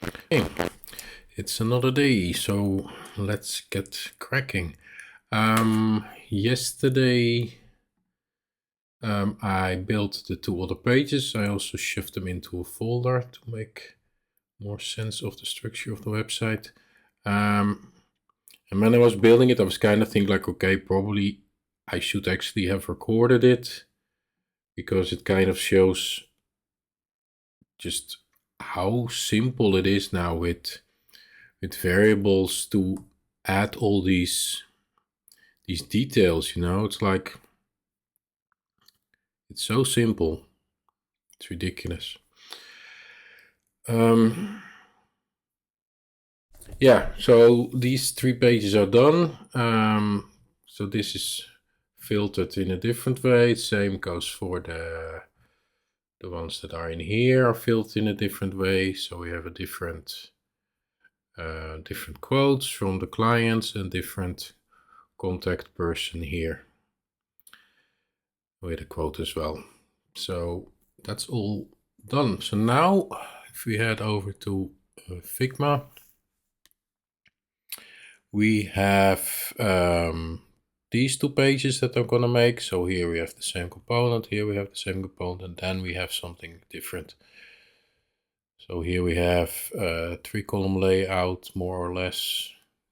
Hey, it's another day, so let's get cracking. Yesterday I built the two other pages. I also shoved them into a folder to make more sense of the structure of the website. And when I was building it, I was kind of thinking like, okay, probably I should actually have recorded it because it kind of shows just how simple it is now with variables to add all these details, it's like it's so simple, it's ridiculous. Yeah, so these 3 pages are done. So this is filtered in a different way. Same goes for the ones that are in here are filtered in a different way. So we have a different quotes from the clients and different contact person here with a quote as well. So that's all done. So now if we head over to Figma, we have these 2 pages that I'm gonna make. So here we have the same component, here we have the same component, and then we have something different. So here we have 3-column layout, more or less.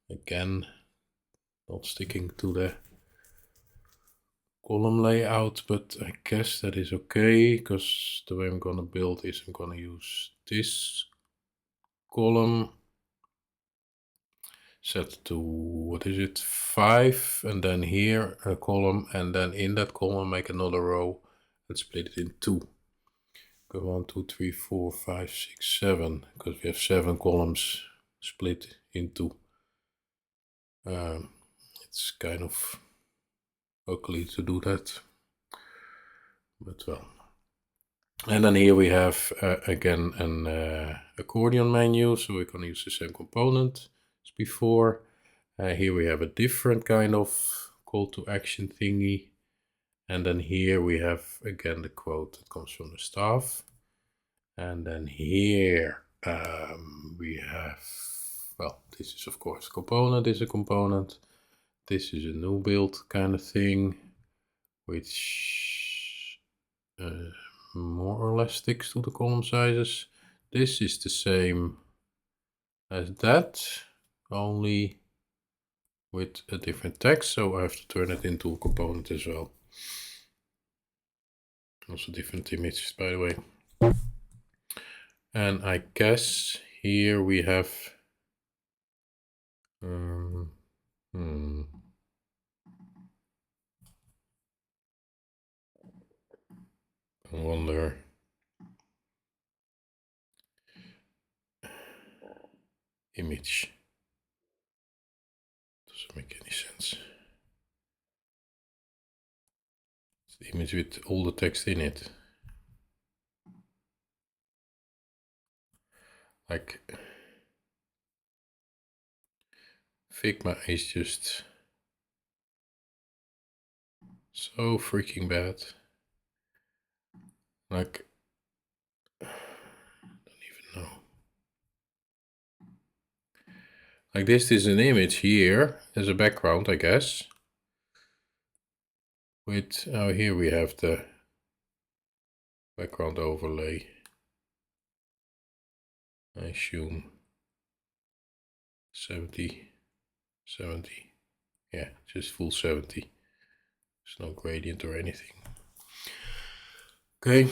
Again, not sticking to the column layout, but I guess that is okay, because the way I'm gonna build is I'm gonna use this column set to, what is it, 5, and then here a column, and then in that column make another row and split it in 2. Go 1, 2, 3, 4, 5, 6, 7, because we have 7 columns split into. It's kind of ugly to do that, but well. And then here we have again an accordion menu, so we're going to use the same component as before. Here we have a different kind of call to action thingy. And then here we have again the quote that comes from the staff. And then here we have, well, this is of course component is a component. This is a new build kind of thing, which more or less sticks to the column sizes. This is the same as that, only with a different text, so I have to turn it into a component as well. Also different images, by the way. And I guess here we have I wonder. Image. Doesn't make any sense. It's the image with all the text in it. Like Figma is just so freaking bad. Like, I don't even know. Like this is an image here as a background, I guess. With, oh, here we have the background overlay. I assume 70, 70. Yeah, just full 70. There's no gradient or anything. Okay.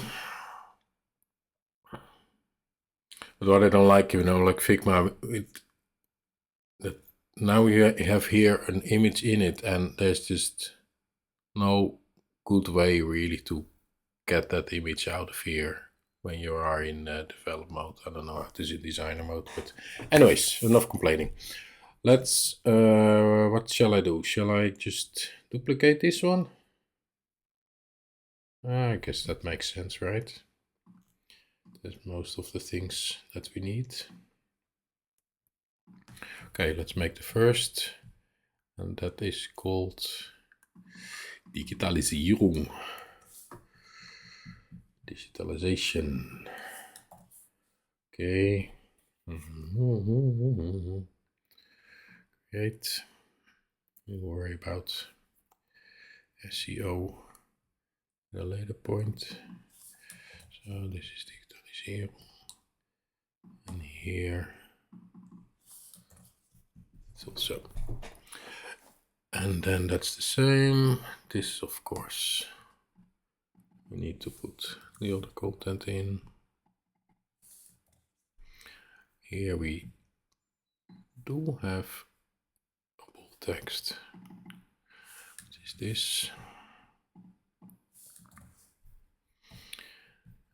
But what I don't like, like Figma, now we have here an image in it, and there's just no good way really to get that image out of here when you are in develop mode. I don't know how to do designer mode, but anyways, enough complaining. Let's, what shall I do? Shall I just duplicate this one? I guess that makes sense, right? That's most of the things that we need. Okay, let's make the first, and that is called Digitalisierung. Digitalization. Okay. Create. We worry about SEO at a later point. So this is digitaliseren. And here it's also. And then that's the same. This, of course, we need to put the other content in. Here we do have a bold text, which is this.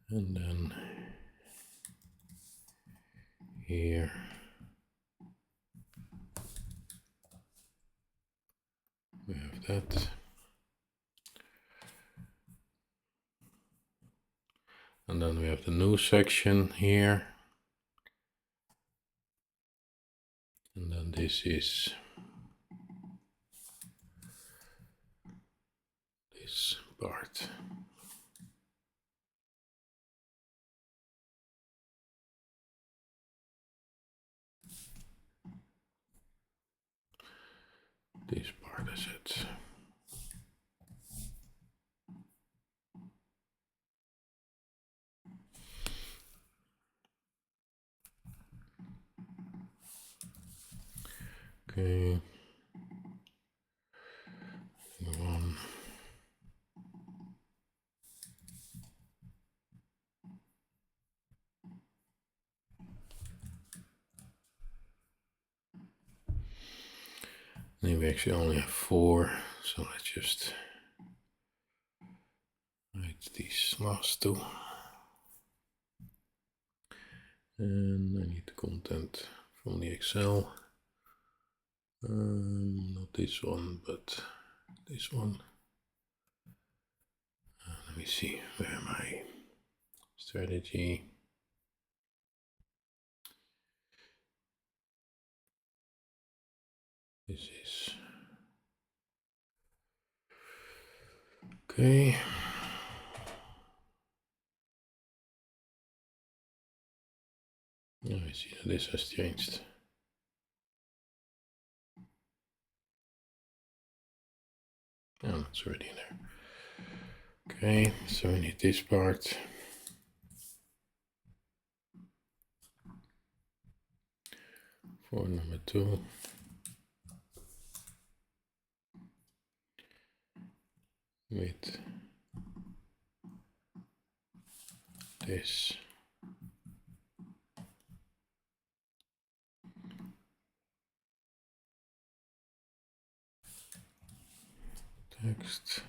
And then here we have that. And then we have the new section here. And then this is this part. This part is it. Okay. Move on. And we actually only have 4, so let's just write these last 2. And I need the content from the Excel. Not this one, but this one. Let me see, where am I? Strategy. This is okay. Now I see that this has changed. Oh, it's already in there. Okay, so we need this part. For number 2. With this. Text.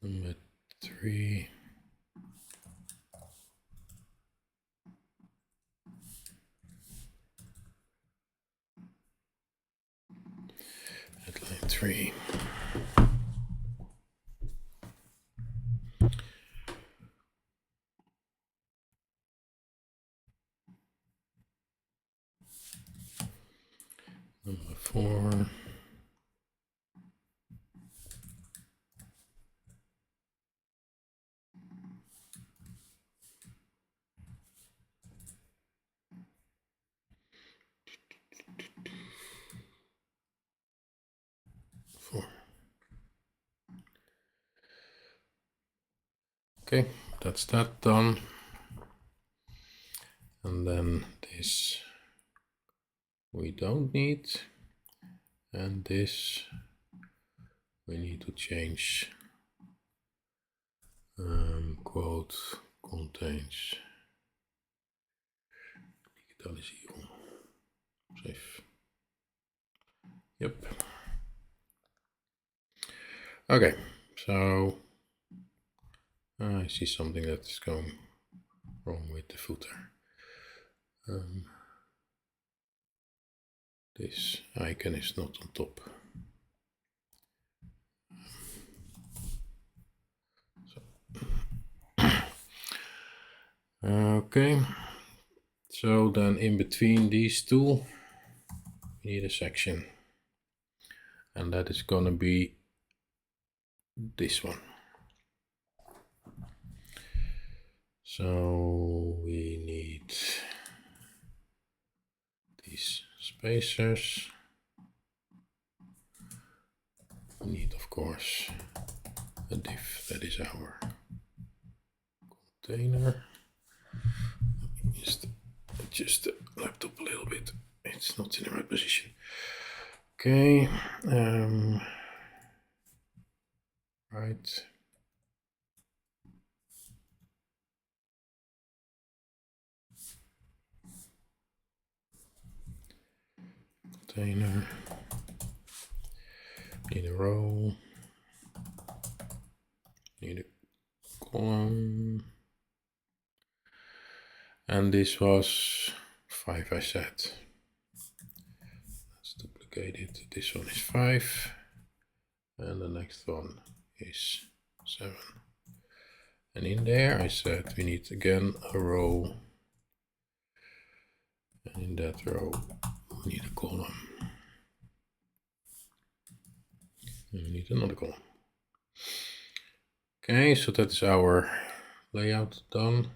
Number 3. Headline 3. Number 4. Okay, that's that done. And then this we don't need. And this we need to change. Quote contains digitalisering. Save. Yep. Okay, so I see something that's going wrong with the footer. This icon is not on top. Okay, so then in between these two, we need a section. and that is gonna be this one. So we need these spacers. We need, of course, a div that is our container. Just adjust the laptop a little bit. It's not in the right position. Okay. Right. Container. Need a row. Need a column. And this was 5, I said. Let's duplicate it. This one is 5. And the next one is 7. And in there I said we need again a row. And in that row we need a column. And we need another column. Okay, so that's our layout done.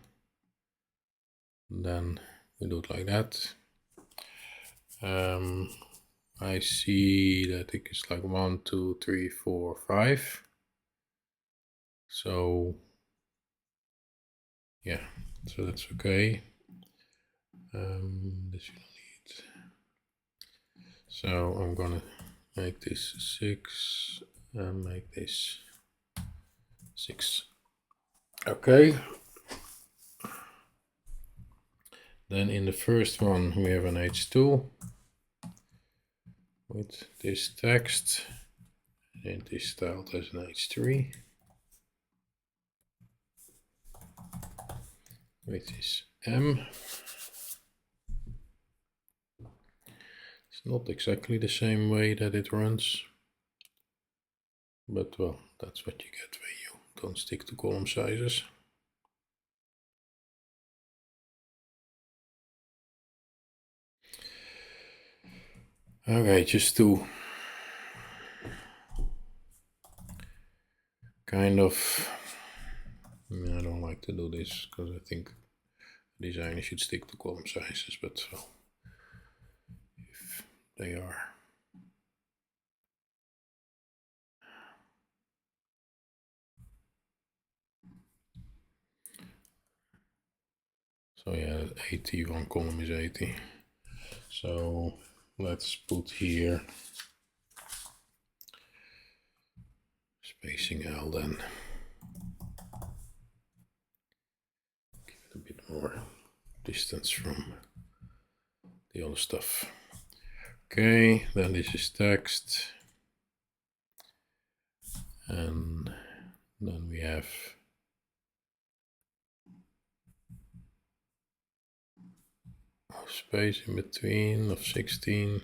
And then we do it like that. I see that it is like 1, 2, 3, 4, 5. So yeah, so that's okay. This you don't need. So I'm gonna make this 6 and make this 6. Okay. Then in the first one we have an H2 with this text, and it is styled as an H3 with this M. It's not exactly the same way that it runs, but well, that's what you get when you don't stick to column sizes. Okay, just to kind of, I don't like to do this because I think designers should stick to column sizes, but so if they are. So yeah, 80, one column is 80. So let's put here spacing L then. Give it a bit more distance from the other stuff. Okay, then this is text. And then we have space in between of 16.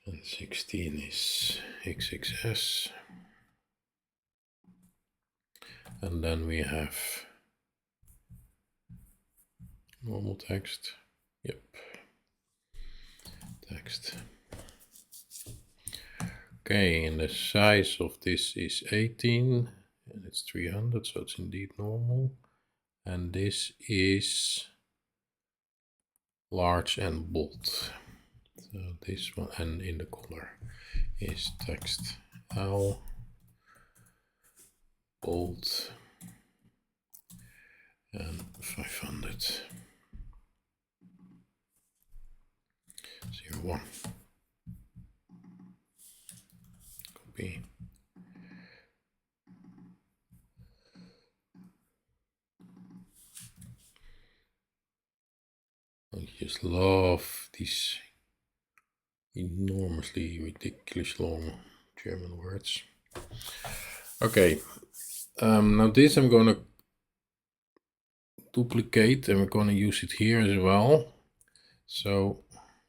And 16 is XXS. And then we have normal text. Yep. Text. Okay, and the size of this is 18 and it's 300, so it's indeed normal. And this is large and bold. So this one, and in the color is text L, bold, and 500. 01. Copy. I just love these enormously ridiculous long German words. Okay, now this I'm gonna duplicate and we're gonna use it here as well. So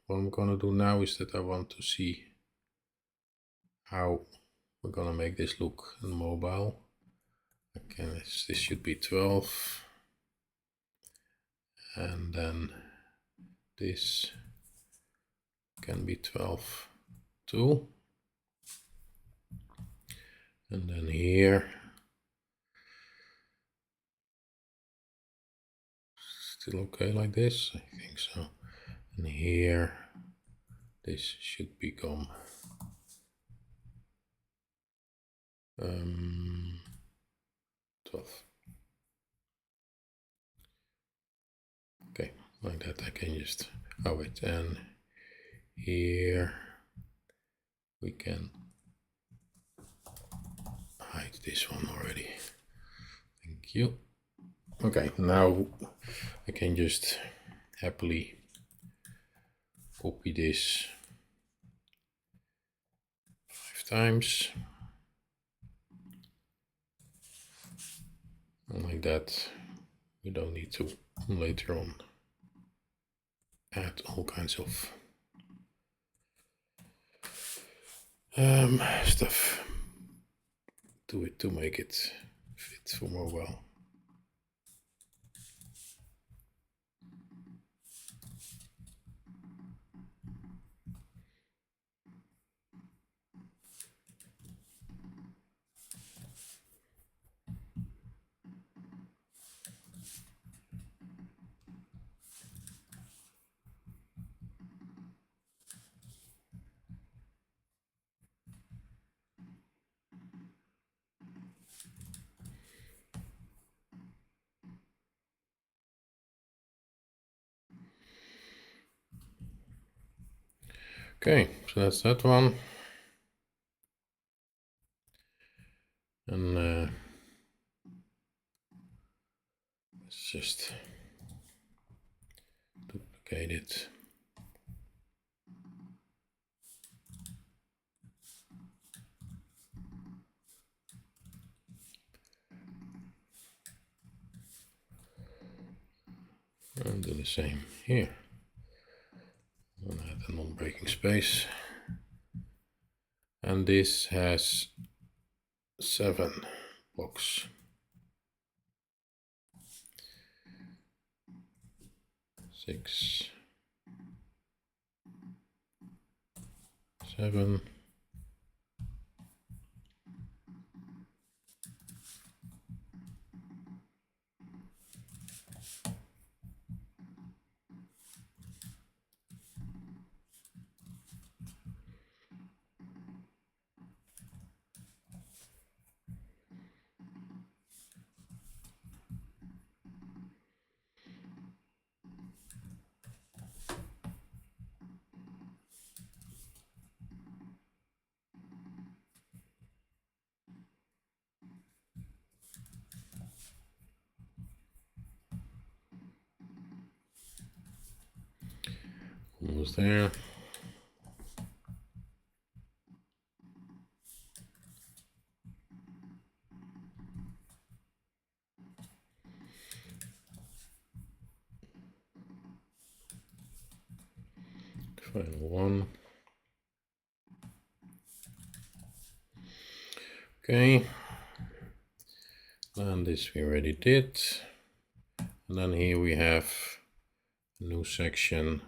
what I'm gonna do now is that I want to see how we're gonna make this look in mobile. Again, this should be 12. And then this can be 12 too. And then here, still okay like this? I think so. And here, this should become 12. Okay, like that I can just, oh wait, and here we can hide this one already. Thank you. Okay, now I can just happily copy this 5 times. And like that, we don't need to later on add all kinds of stuff to it to make it fit for mobile. Okay, so that's that one. And let's just duplicate it. And do the same here. And add a non-breaking space. And this has 7 blocks. 6, 7. Almost there. Final one. Okay. And this we already did. And then here we have a new section.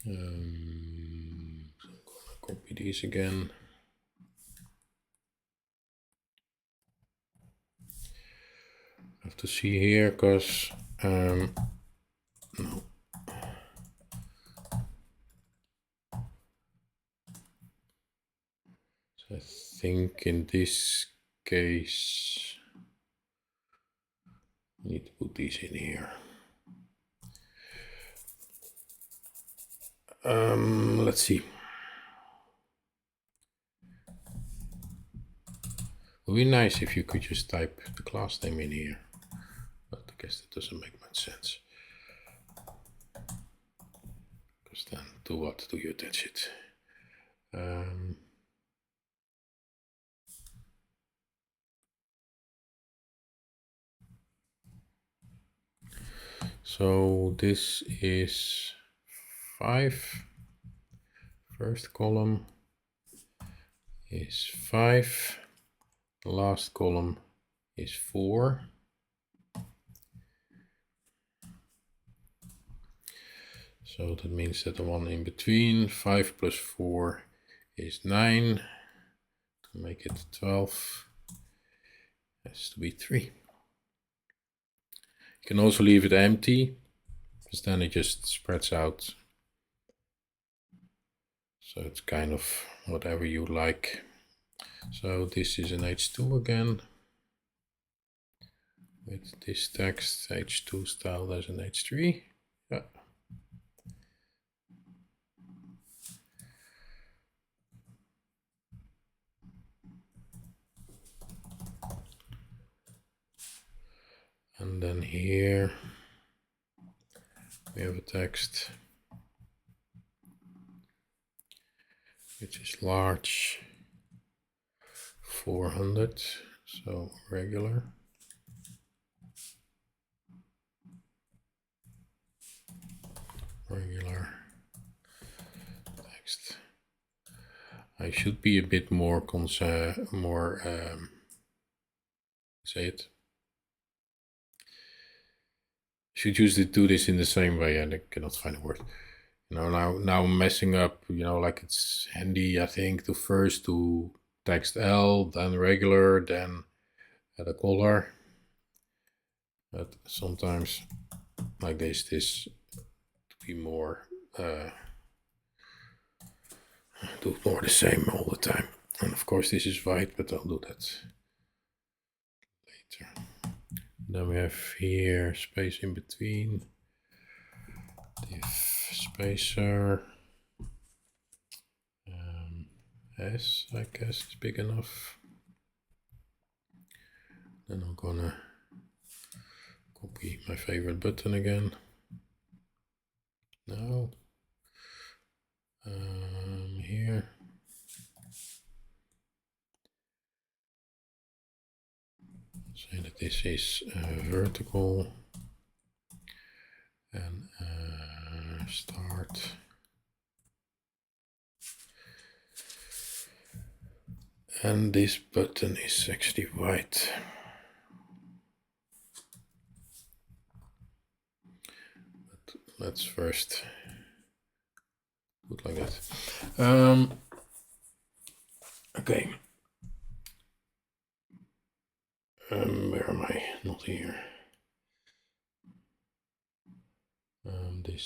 So I'm gonna copy these again. I have to see here because no. So I think in this case I need to put these in here. Let's see. It would be nice if you could just type the class name in here, but I guess that doesn't make much sense. Because then to what do you attach it? So this is 5. First column is 5. The last column is 4. So that means that the one in between, 5 plus 4 is 9. To make it 12, has to be 3. You can also leave it empty, because then it just spreads out. So it's kind of whatever you like. So this is an H2 again. With this text, H2 styled as an H3. Yeah. And then here we have a text which is large, 400, so regular. Regular text. I should be a bit more say it. Should usually do this in the same way, and I cannot find a word. You know, now I'm messing up. You know, like it's handy, I think, to first do text L, then regular, then add a color. But sometimes, like this to be more do more the same all the time. And of course, this is white, but I'll do that later. Then we have here space in between. Div spacer. S, I guess, is big enough. Then I'm gonna copy my favorite button again. Now, here. Say that this is vertical and start. And this button is actually white. But let's first do it like that. Okay. Where am I? Not here. This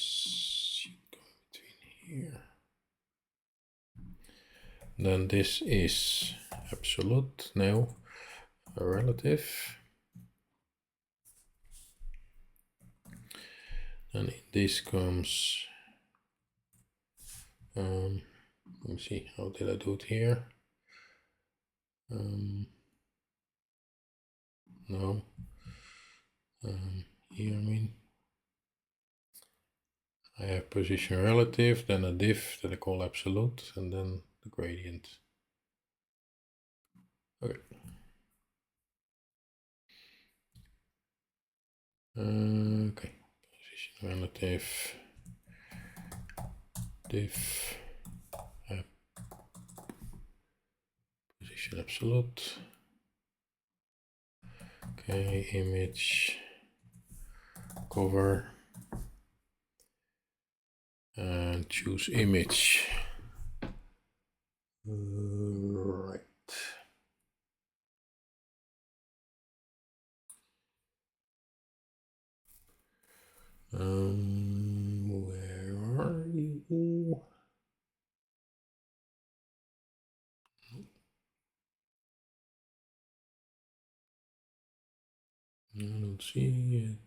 should go between here. Then this is absolute, now a relative. And this comes, let me see, how did I do it here? No, here I mean, I have position relative, then a div that I call absolute, and then the gradient. Okay. Okay, position relative, div, position absolute. Okay, image, cover, and choose image. Right. Where are you? I don't see it.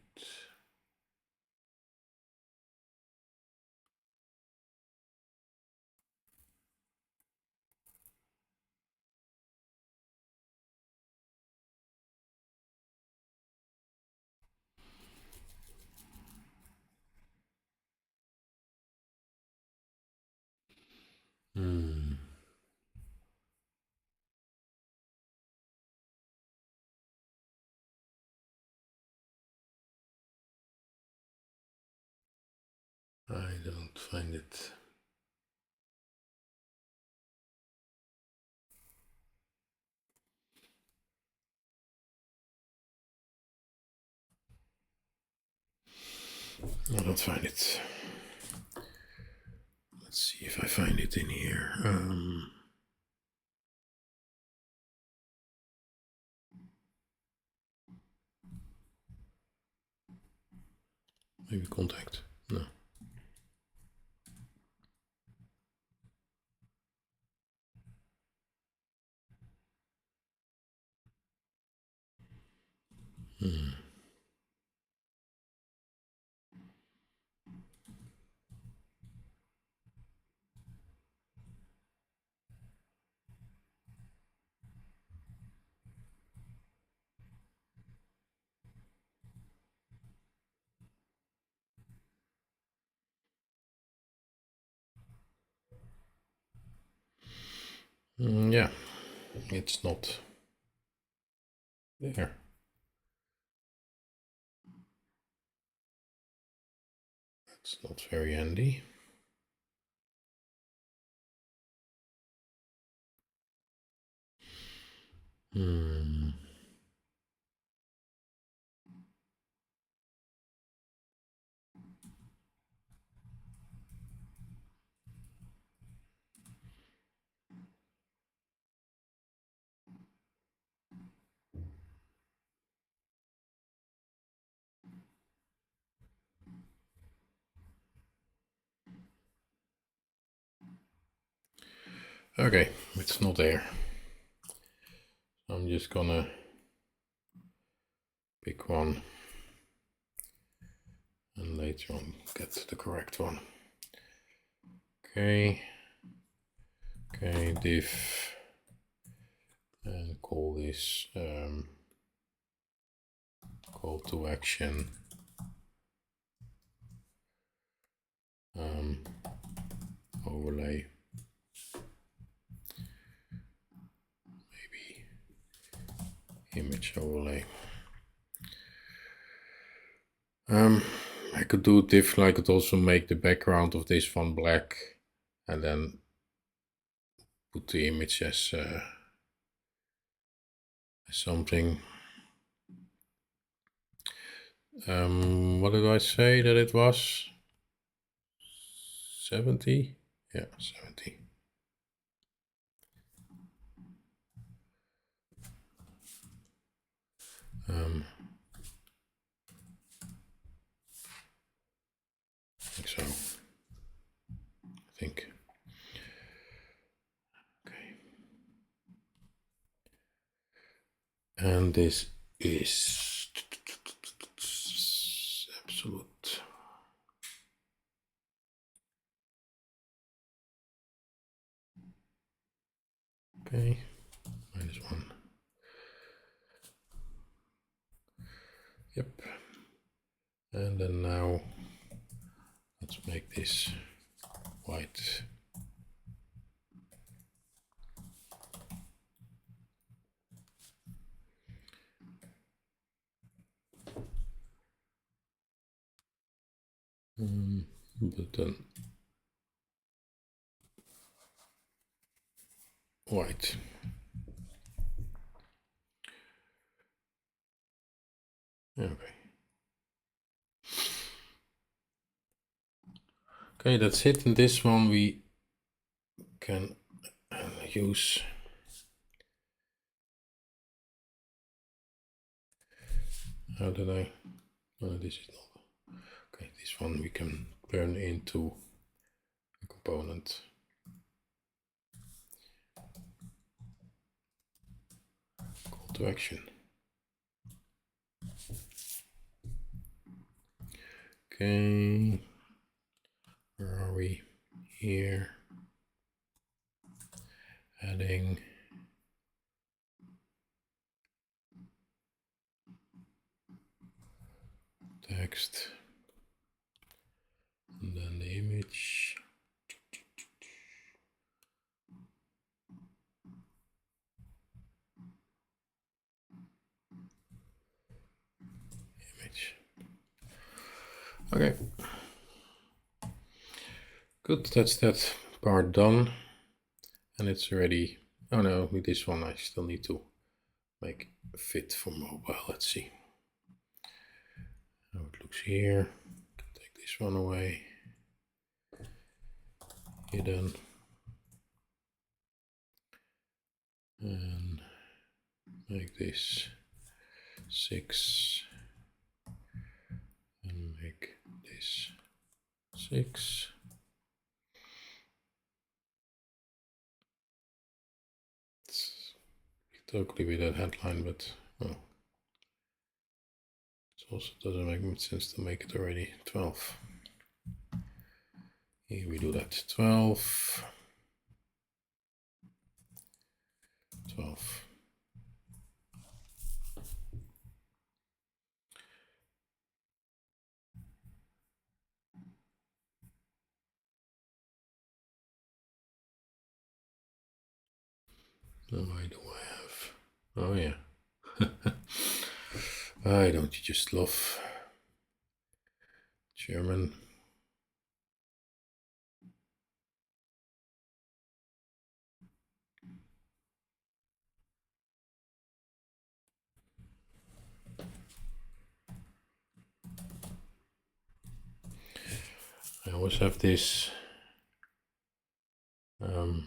I don't find it. I don't find it. Let's see if I find it in here. Maybe contact. No. Yeah, it's not there. That's not very handy. Okay, it's not there. I'm just gonna pick one and later on get the correct one. Okay, div, and call this call to action overlay. Maybe image overlay. I could do it different. I could also make the background of this one black and then put the image as something. What did I say that it was? 70? Yeah, 70. I think so. I think. Okay. And this is absolute. Okay, -1. Yep. And then now let's make this white. But then white. Okay. Okay, that's it. In this one we can use how did I? No, this is not. Okay, this one we can turn into a component. Call to action. Okay, where are we? Here. Adding text and then the image. Okay, good, that's that part done and it's ready. Oh no, with this one I still need to make a fit for mobile. Let's see how it looks here. Take this one away. hidden, and make this 6 and make this 6. It's totally with that headline, but well, it also doesn't make much sense to make it already 12. Here we do that 12, 12. Now why do I have? Oh yeah. Why don't you just love German? I always have this oh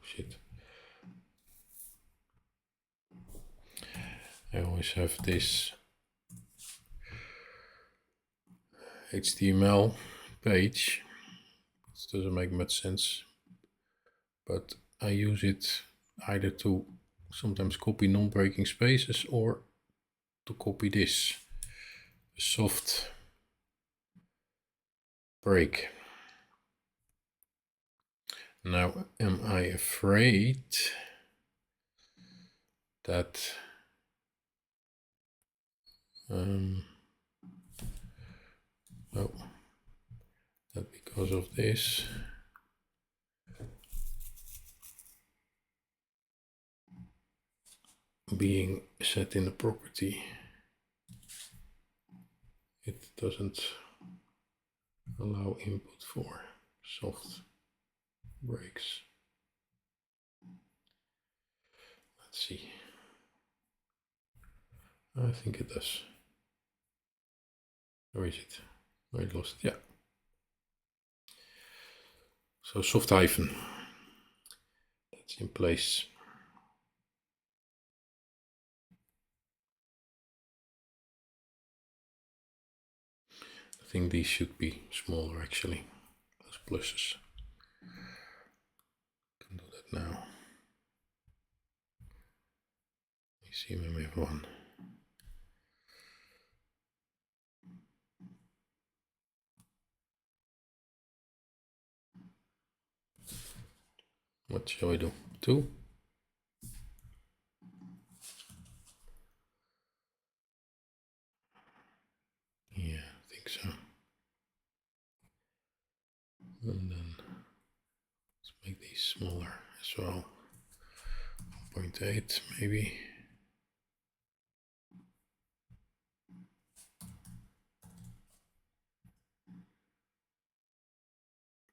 shit. I always have this HTML page. It doesn't make much sense, but I use it either to sometimes copy non-breaking spaces or to copy this soft break. Now, am I afraid that that because of this being set in the property, it doesn't allow input for soft breaks. Let's see. I think it does. Where is it? I lost it. Yeah. So soft hyphen. That's in place. I think these should be smaller actually. Those pluses. Can do that now. Let me see when we have one. What shall we do? 2? Yeah, I think so. And then let's make these smaller as well. 0.8 maybe.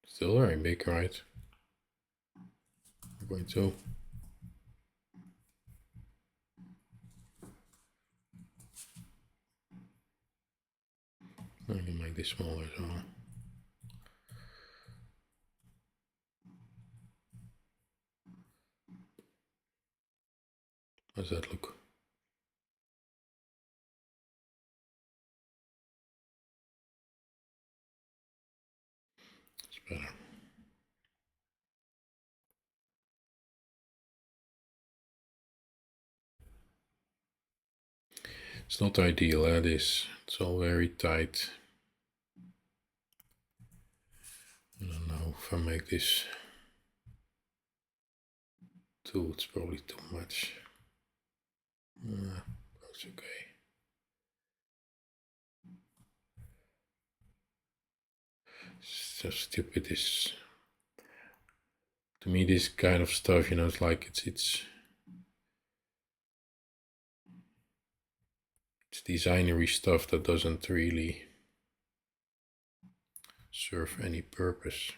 Still very big, right? 0.2. I can make this smaller as well. How does that look? It's better. It's not ideal, it's all very tight. I don't know if I make this 2, it's probably too much. That's okay. It's so stupid. This, to me, this kind of stuff, you know, it's like it's designery stuff that doesn't really serve any purpose.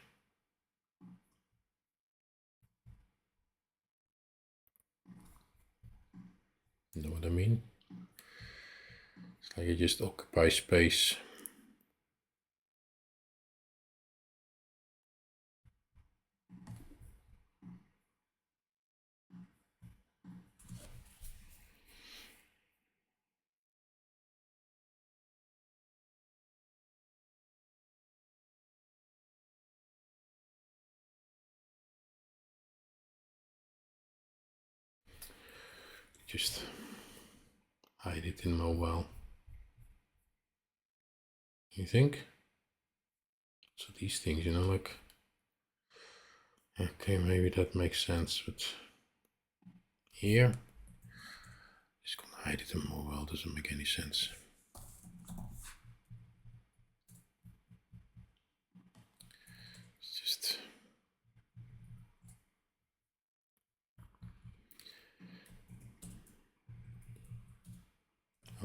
You know what I mean? It's like you just occupy space just hide it in mobile. You think? So these things, you know, like, okay, maybe that makes sense, but here, just gonna hide it in mobile, doesn't make any sense. It's just,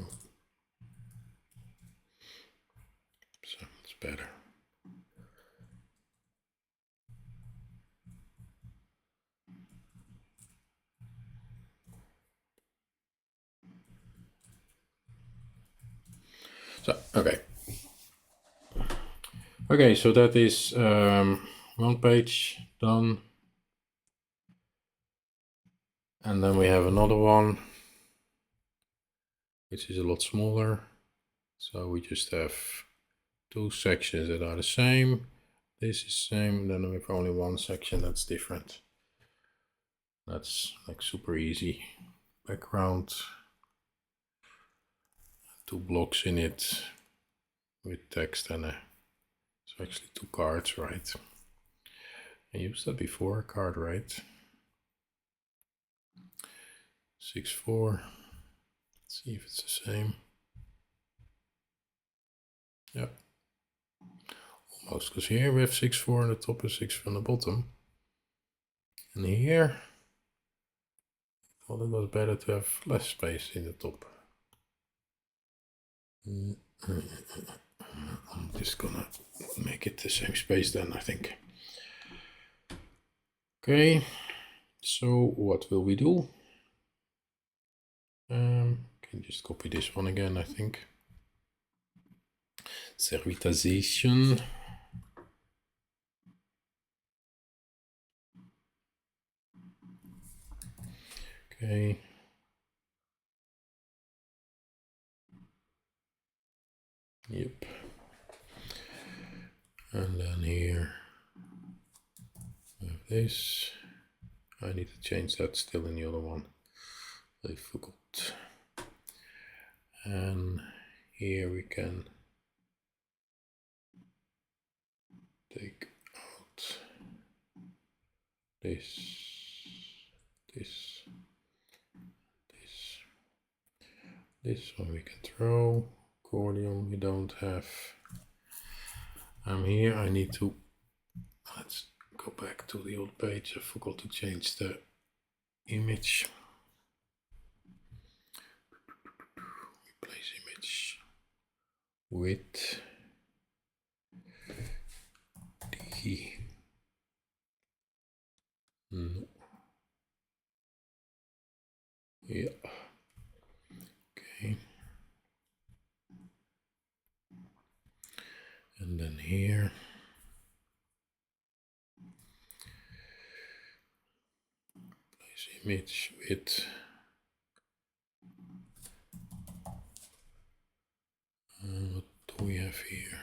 oh, so it's better. So, okay. Okay, so that is one page done. And then we have another one, which is a lot smaller. So we just have two sections that are the same. This is same, then we have only one section that's different. That's like super easy. Background, two blocks in it with text and it's actually two cards, right? I used that before, a card, right? 6-4. Let's see if it's the same. Yep. Almost, because here we have 6-4 on the top and 6 on the bottom. And here, I thought it was better to have less space in the top. I'm just gonna make it the same space then, I think. Okay, so what will we do? Can just copy this one again, I think. Servitization. Okay. Yep. And then here we have this. I need to change that still in the other one. I forgot. And here we can take out this, this one we can throw. Accordion we don't have. I'm here, I need to, let's go back to the old page. I forgot to change the image. Replace image with the, no. Yeah. Okay. And then here. Place image with what do we have here?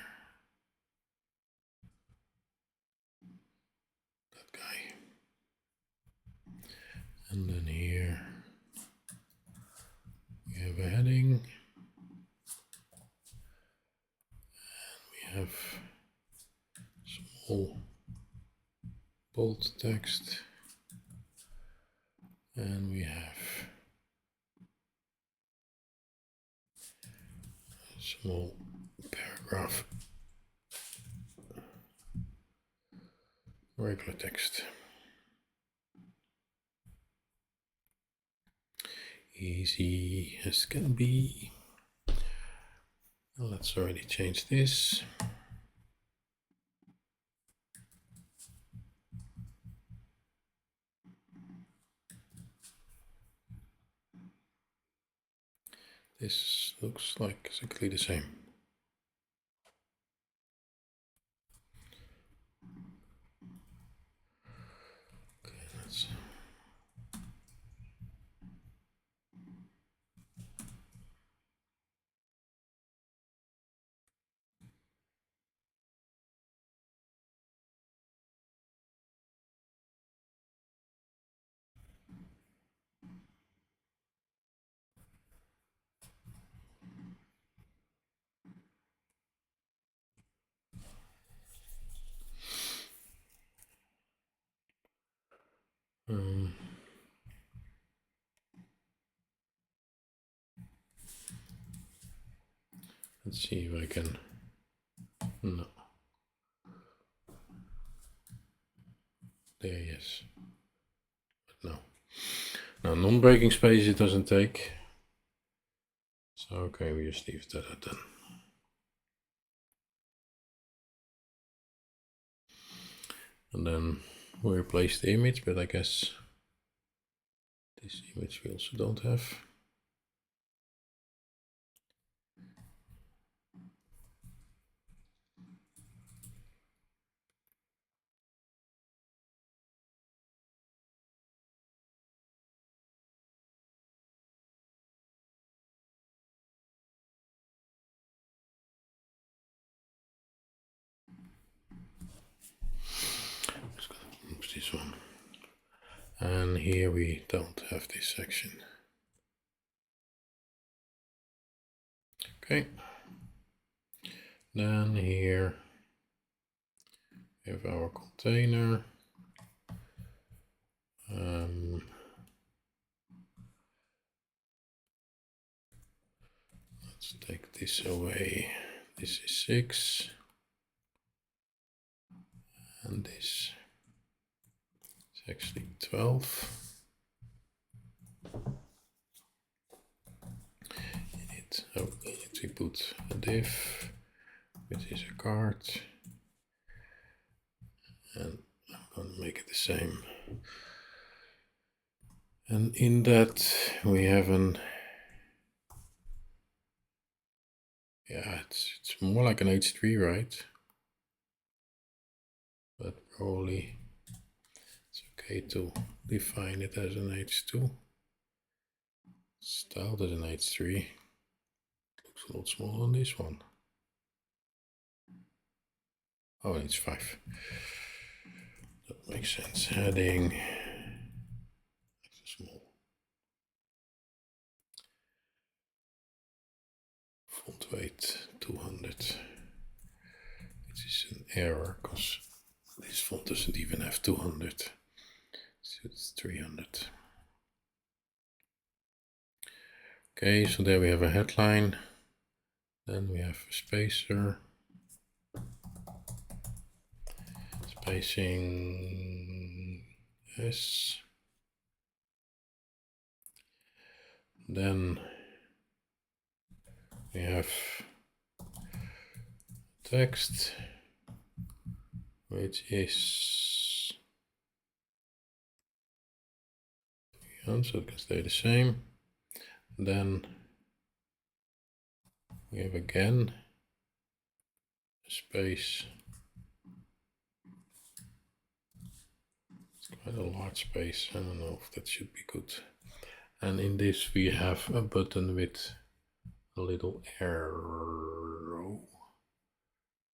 That guy. And then here we have a heading. And we have small bold text. And we have a small paragraph. Regular text. Easy as can be. Let's already change this. This looks like exactly the same. Okay, let's Let's see if I can, no. There, yes. But no. Now non-breaking space it doesn't take. So okay, we just leave that at then. And then we replace the image, but I guess this image we also don't have. Just gonna move this one. And here we don't have this section. Okay. Then here we have our container. Let's take this away. This is 6. And this is actually 12. We need to put a div, which is a card. And I'm going to make it the same. And in that we have an, yeah, it's more like an H3, right? But probably it's okay to define it as an H2. Styled as an H3. Looks a lot smaller than this one. Oh, it's 5. That makes sense. Heading extra small. Font weight 200. This is an error because this font doesn't even have 200. So it's 300. Okay, so there we have a headline. Then we have a spacer. Spacing S. Then we have text, which is, so it can stay the same. Then we have again a space. It's quite a large space. I don't know if that should be good. And in this we have a button with a little arrow,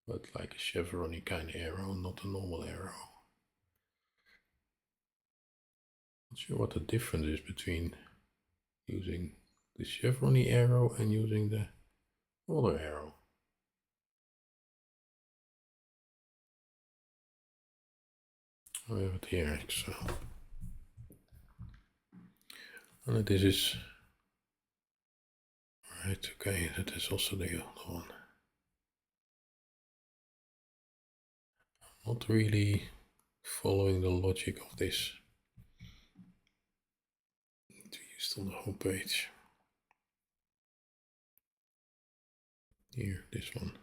but like a chevron-y kind of arrow, not a normal arrow. Not sure what the difference is between using the chevron-y arrow and using the other arrow. We have it here, so. And this is right. Okay, that is also the other one. I'm not really following the logic of this. To use it on the home page. Here, this one.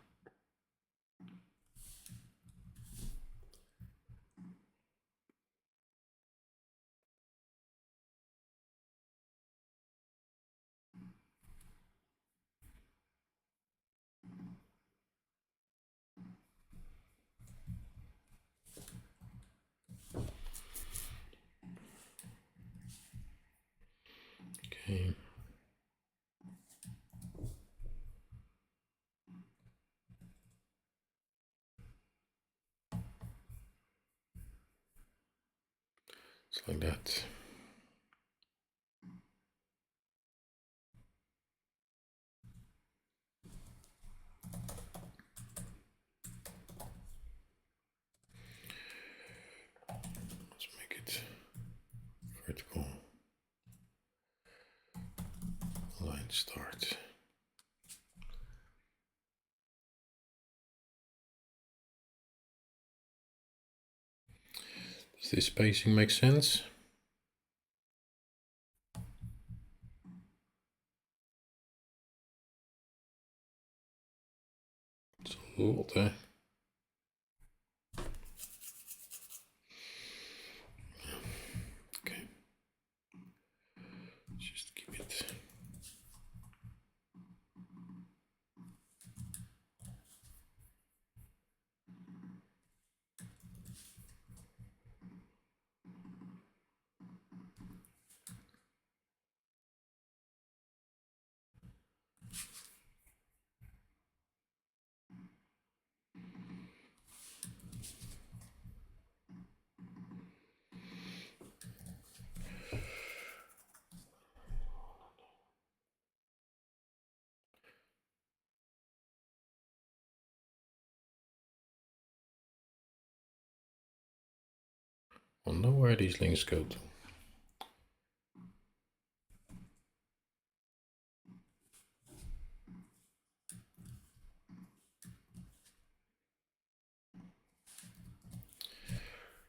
Okay. It's like that. Let's make it vertical. Line start. Does this spacing make sense? It's a lot, eh? Okay. Just keep it. Wonder where these links go to.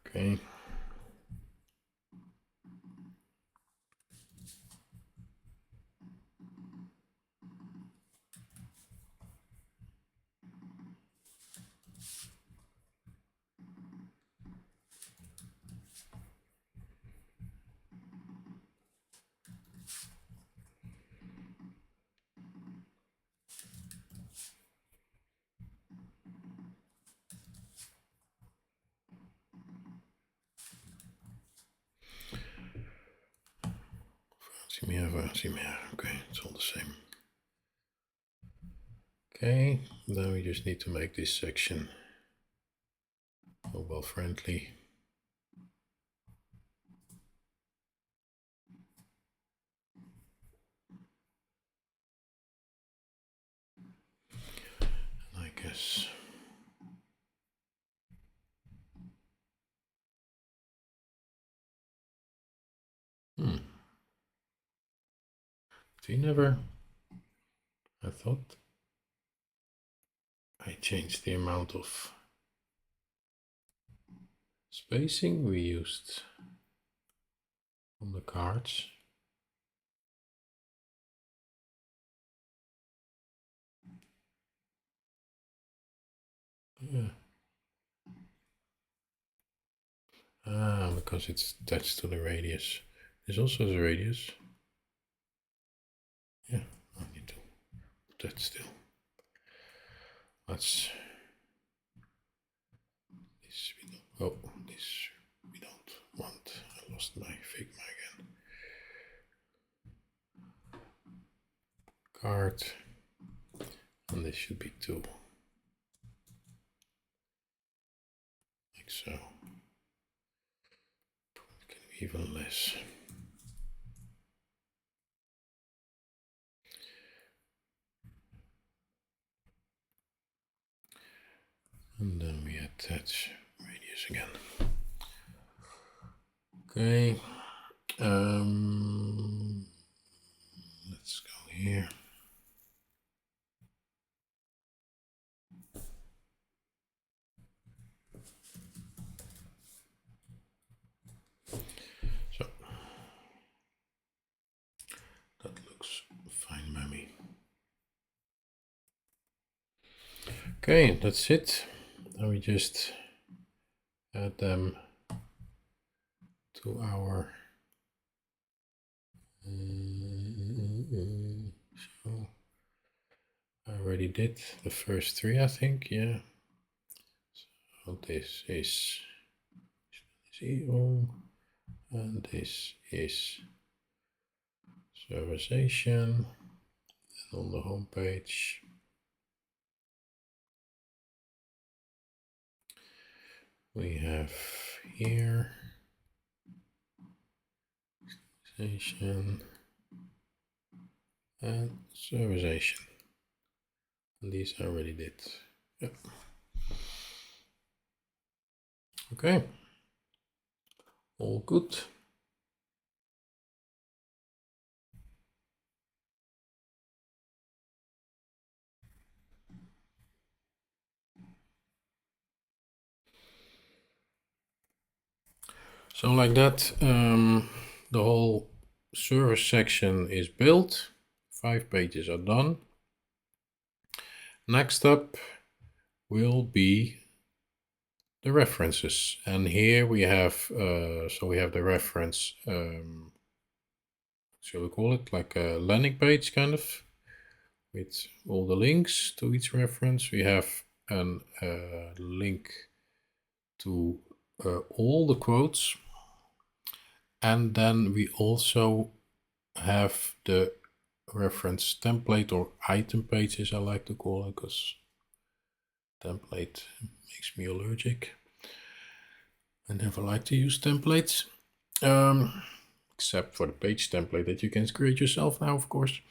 Okay. Fancy meer. Okay, it's all the same. Okay, now we just need to make this section mobile friendly. I guess. See, never. I thought I changed the amount of spacing we used on the cards. Yeah. Ah, because it's attached to the radius. This also has a radius. Yeah, I need to put that still. Let's. This we don't. Oh, this we don't want. I lost my Figma again. Card. And this should be 2. Like so. It can be even less. And then we attach radius again. Okay. Let's go here. So that looks fine by me. Okay, that's it. Now we just add them to our so I already did the first 3, I think. Yeah. So this is 0 and this is serverization. And on the home page we have here serverization and serverization. And these I already did. Yep. Okay. All good. So like that, the whole service section is built. 5 pages are done. Next up will be the references, and here we have so we have the reference, shall we call it like a landing page kind of, with all the links to each reference. We have a link to all the quotes, and then we also have the reference template, or item pages I like to call it, because template makes me allergic. I never like to use templates, except for the page template that you can create yourself now, of course.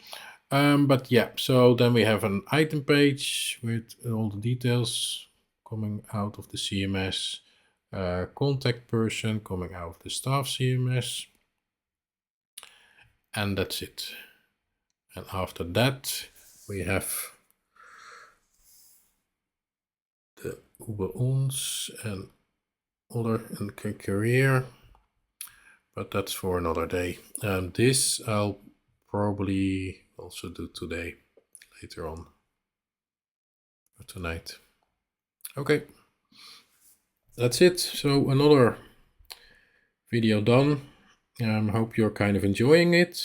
But yeah, so then we have an item page with all the details coming out of the CMS, contact person coming out of the staff CMS, and that's it. And after that, we have the Uber Ons and other and career, but that's for another day. This I'll probably also do today, later on, or tonight. Okay, that's it. So another video done. Hope you're kind of enjoying it.